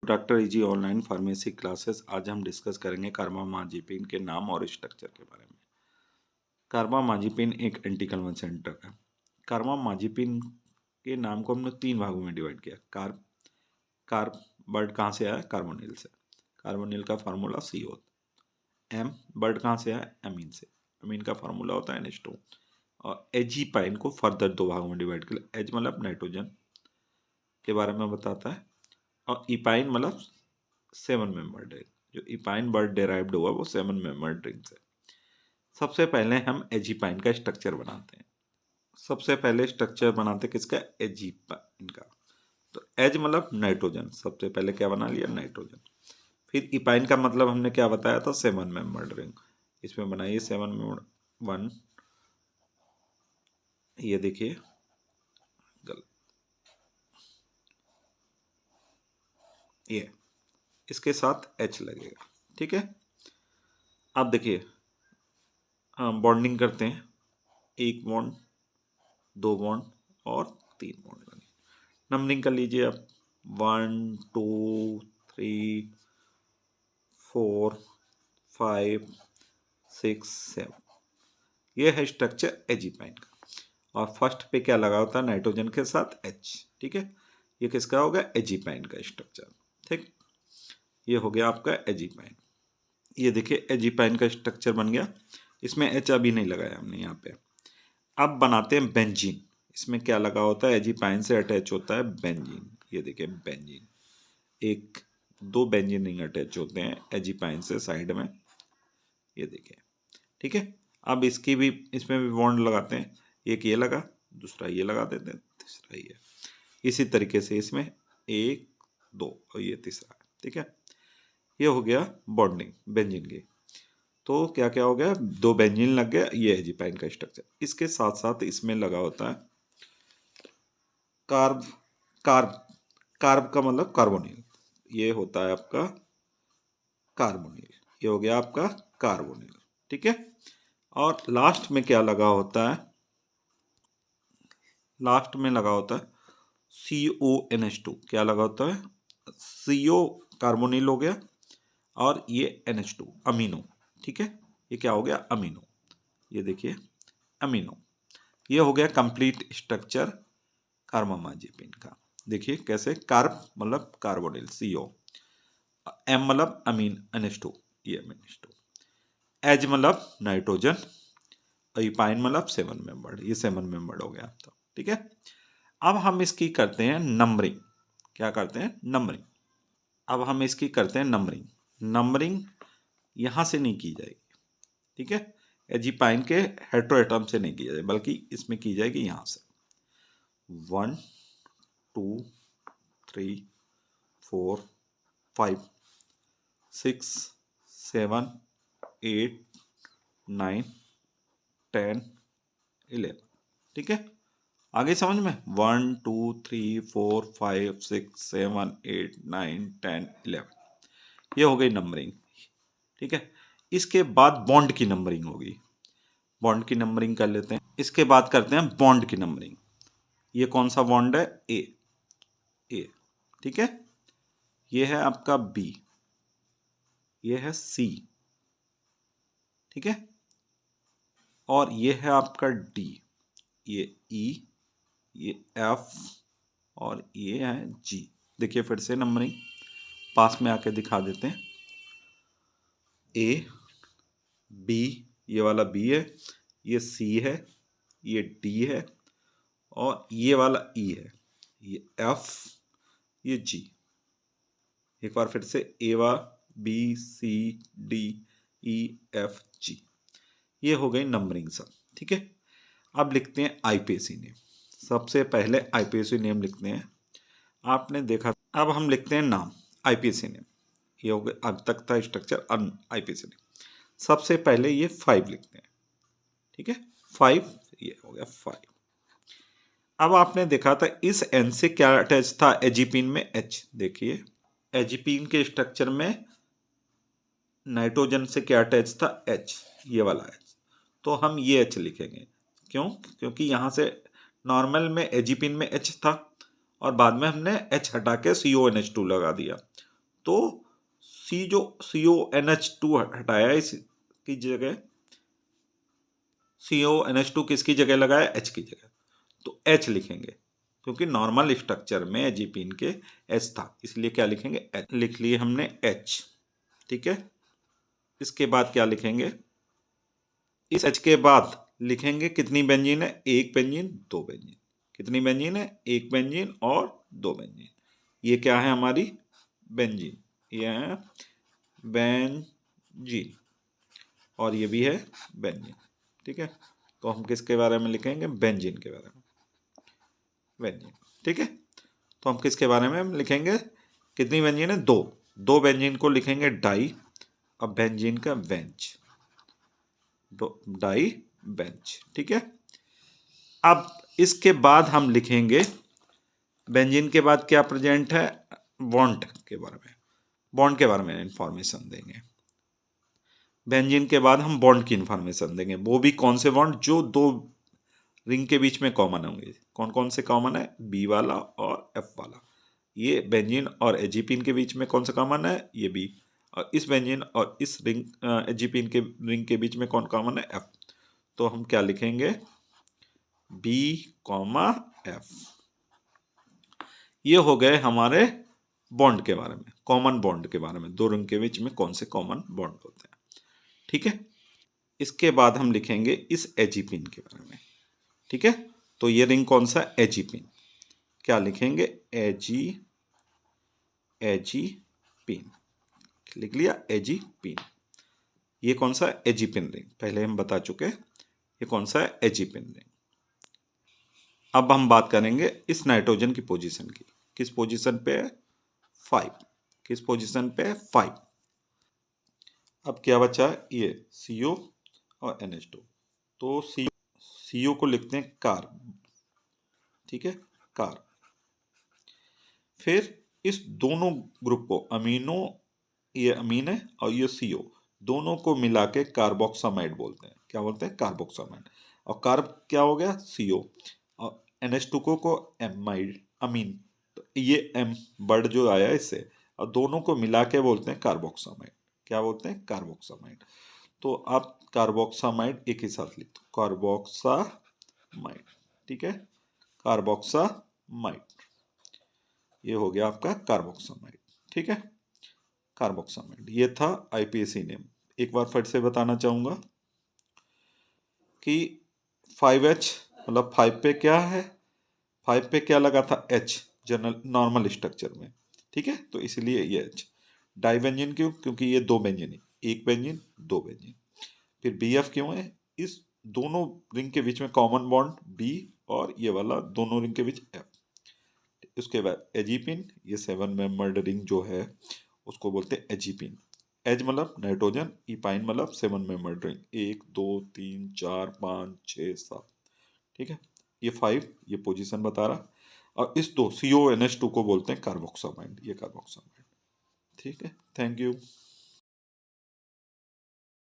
Doctor easy online pharmacy classes. आज हम discuss करेंगे कार्बामाजिपिन के नाम और स्ट्रक्चर के बारे में। कार्बामाजिपिन एक एंटी कन्वल्सेंट ड्रग है। कार्बामाजिपिन के नाम को हमने 3 भागों में डिवाइड किया। कार्ब वर्ड कहाँ से आया? कार्बोनिल से। कार्बोनिल का फार्मूला CO। एम वर्ड कहाँ से आया? एमीन से। एमीन का फार्मूला होता है NH2। और एजीपाइन को फर्दर 2 भागों में डिवाइड किया। एज मतलब नाइट्रोजन के बारे में बताता है, और इपाइन मतलब 7 मेंबर्ड है। जो इपाइन वर्ड डेराइव्ड हुआ वो 7 मेंबर्ड रिंग से। सबसे पहले हम एजीपाइन का स्ट्रक्चर बनाते हैं। सबसे पहले स्ट्रक्चर बनाते किसका? एजीपाइन का। तो एज मतलब नाइट्रोजन, सबसे पहले क्या बना लिया? नाइट्रोजन। फिर इपाइन का मतलब हमने क्या बताया था? 7 मेंबर्ड रिंग। इसमें बनाइए 7 मेंबर्ड 1, ये देखिए ये इसके साथ H लगेगा, ठीक है। अब देखिए बॉन्डिंग करते हैं। 1 बॉन्ड, 2 बॉन्ड और 3 बॉन्ड लगे। नंबरिंग कर लीजिए आप। 1 2 3 4 5 6 7। ये है स्ट्रक्चर एजीपाइन का। और फर्स्ट पे क्या लगा होता है? नाइट्रोजन के साथ H, ठीक है। ये किसका होगा? एजीपाइन का स्ट्रक्चर, ठीक। ये हो गया आपका एजीपाइन। ये देखिए एजीपाइन का स्ट्रक्चर बन गया। इसमें H अभी नहीं लगाया हमने यहाँ पे। अब बनाते हैं बेंजीन। इसमें क्या लगा होता है? एजीपाइन से अटैच होता है बेंजीन। ये देखिए बेंजीन, 1 2 बेंजीन रिंग अटैच होते हैं एजीपाइन से साइड में, ये देखिए, ठीक है। अब इसकी भी, इसमें भी बॉन्ड लगाते हैं। एक ये लगा, दूसरा ये लगा देते हैं, तीसरा ये। इसी तरीके से इसमें 1 2 और ये तीसरा, ठीक है। ये हो गया बॉन्डिंग बेंजीन की। तो क्या क्या हो गया? 2 बेंजीन लग गया। ये एजीपाइन का स्ट्रक्चर। इसके साथ साथ इसमें लगा होता है कार्ब। कार्ब कार्ब का मतलब कार्बोनिल। ये होता है आपका कार्बोनिल। ये हो गया आपका कार्बोनिल, ठीक है। और लास्ट में क्या लगा होता है? लास्ट में लगा होता है CONH2। क्या लगा होता है? CO कार्बोनिल हो गया, और ये NH2 अमीनो, ठीक है। ये क्या हो गया? अमीनो। ये देखिए अमीनो। ये हो गया कंप्लीट स्ट्रक्चर कार्बामाजिपिन का। देखिए कैसे? कार्ब मतलब कार्बोनिल CO, एम मतलब अमीन NH2, ये NH2, एज मतलब नाइट्रोजन, और इपाइन मतलब 7 मेंबर्ड। ये 7 मेंबर्ड हो गया आपका, ठीक है। अब हम इसकी करते हैं नंबरिंग। क्या करते हैं? नंबरिंग। अब हम इसकी करते हैं नंबरिंग। नंबरिंग यहाँ से नहीं की जाएगी, ठीक है। एजीपाइन के हेट्रोएटम से नहीं की जाएगी, बल्कि इसमें की जाएगी यहाँ से। 1 2 3 4 5 6 7 8 9 10 11, ठीक है। आगे समझ में? 1 2 3 4 5 6 7 8 9 10 11। ये हो गई नंबरिंग, ठीक है। इसके बाद बॉन्ड की नंबरिंग होगी। बॉन्ड की नंबरिंग कर लेते हैं। इसके बाद करते हैं बॉन्ड की नंबरिंग। ये कौन सा बॉन्ड है? ए, ठीक है। ये है आपका B, ये है C, ठीक है। और ये है आपका D, ये E, ये F, और ये है G। देखिए फिर से नंबरिंग पास में आके दिखा देते हैं। A B, ये वाला B है, ये C है, ये D है, और ये वाला E है, ये F, ये G। एक बार फिर से A B C D E F G। ये हो गई नंबरिंग सब, ठीक है। अब लिखते हैं आईपीएसी नेम। सबसे पहले आईपीएसी नेम लिखते हैं। आपने देखा, अब हम लिखते हैं नाम आईपीएसी नेम। ये हो गया, अब तक था स्ट्रक्चर आईपीएसी नेम। सबसे पहले ये 5 लिखते हैं, ठीक है। 5, ये हो गया 5। अब आपने देखा था इस एन से क्या अटैच था एजीपीन में? H। देखिए एजीपीन के स्ट्रक्चर में नाइट्रोजन से क्या अटैच था? H, ये वाला H। तो हम ये H लिखेंगे। क्यों? क्योंकि यहाँ से नॉर्मल में एजीपीन में H था, और बाद में हमने H हटा के CONH2 लगा दिया। तो CONH2 हटाया इसकी जगह, CONH2 किसकी जगह लगाया, H की जगह, तो H लिखेंगे क्योंकि नॉर्मल स्ट्रक्चर में एजीपीन के H था, इसलिए क्या लिखेंगे, H लिख लिए हमने H। ठीक है, इसके बाद क्या लिखेंगे, इस H के बाद लिखेंगे कितनी बेंजीन है, एक बेंजीन दो बेंजीन, कितनी बेंजीन है, एक बेंजीन और दो बेंजीन। ये क्या है हमारी बेंजीन, ये है बेंजीन और ये भी है बेंजीन। ठीक है, तो हम किसके बारे में लिखेंगे, बेंजीन के बारे में, बेंजीन। ठीक है, तो हम किसके बारे में लिखेंगे, कितनी बेंजीन है, दो बेंजीन को लिखेंगे डाई, अब बेंजीन का बेंच, डाई बेंच। ठीक है, अब इसके बाद हम लिखेंगे, बेंजीन के बाद क्या प्रेजेंट है, बॉन्ड के बारे में, बॉन्ड के बारे में इंफॉर्मेशन देंगे। बेंजीन के बाद हम बॉन्ड की इंफॉर्मेशन देंगे, वो भी कौन से बॉन्ड, जो दो रिंग के बीच में कॉमन होंगे। कौन कौन से कॉमन है, बी वाला और एफ वाला। ये बेंजीन और एजीपीन के बीच में कौन सा कॉमन है, ये बी, और इस बेंजीन और इस रिंग एजीपीन के रिंग के बीच में कौन कॉमन है, एफ। तो हम क्या लिखेंगे, बी कॉमा एफ। ये हो गए हमारे बॉन्ड के बारे में, कॉमन बॉन्ड के बारे में, दो रिंग के बीच में कौन से कॉमन बॉन्ड होते हैं। ठीक है, इसके बाद हम लिखेंगे इस एजीपीन के बारे में। ठीक है, तो ये रिंग कौन सा, एजीपीन, क्या लिखेंगे, एजीपीन, लिख लिया एजीपीन। ये कौन सा, एजीपीन रिंग, पहले हम बता चुके, ये कौन सा है, एजीपीन रिंग। अब हम बात करेंगे इस नाइट्रोजन की पोजीशन की, किस पोजीशन पे है, 5, किस पोजीशन पे है, 5। अब क्या बचा है, ये CO और NH2, तो CO को लिखते हैं कार। ठीक है, कार। फिर इस दोनों ग्रुप को, अमीनो, ये अमीन है और ये CO, दोनों को मिला के कार्बोक्सामाइड बोलते हैं। क्या बोलते हैं, कार्बोक्सामाइड। और कार्ब क्या हो गया, CO, और NH2 को एमाइड, अमीन, तो ये M वर्ड जो आया इससे, और दोनों को मिला के बोलते हैं कार्बोक्सामाइड। क्या बोलते हैं, कार्बोक्सामाइड। तो आप कार्बोक्सामाइड एक ही साथ लिख दो, कार्बोक्सामाइड। ठीक है, कार्बोक्सामाइड, ये हो गया आपका कार्बोक्सामाइड। ठीक है, कार्बोक्सामाइड, ये था आईपीएसी नेम। एक बार फिर से बताना चाहूंगा कि 5H मतलब 5 पे क्या है, 5 पे क्या लगा था, H, जनरल नॉर्मल स्ट्रक्चर में। ठीक है, तो इसलिए ये H। डाई बेंजीन क्यों, क्योंकि ये दो बेंजीन है, एक बेंजीन दो बेंजीन। फिर BF क्यों है, इस दोनों रिंग के बीच में कॉमन बॉन्ड B, और ये वाला दोनों रिंग के बीच F। उसके बाद एजीपिन, ये 7 मेंबर्ड रिंग जो है उसको बोलते हैं एजीपिन। एज मतलब नाइट्रोजन, इपाइन मतलब 7 मेंबर्ड रिंग, 1 2 3 4 5 6 7। ठीक है, ये 5, ये पोजीशन बता रहा, और इस दो CONH2 को बोलते हैं कार्बोक्सामाइड, ये कार्बोक्सामाइड। ठीक है, थैंक यू।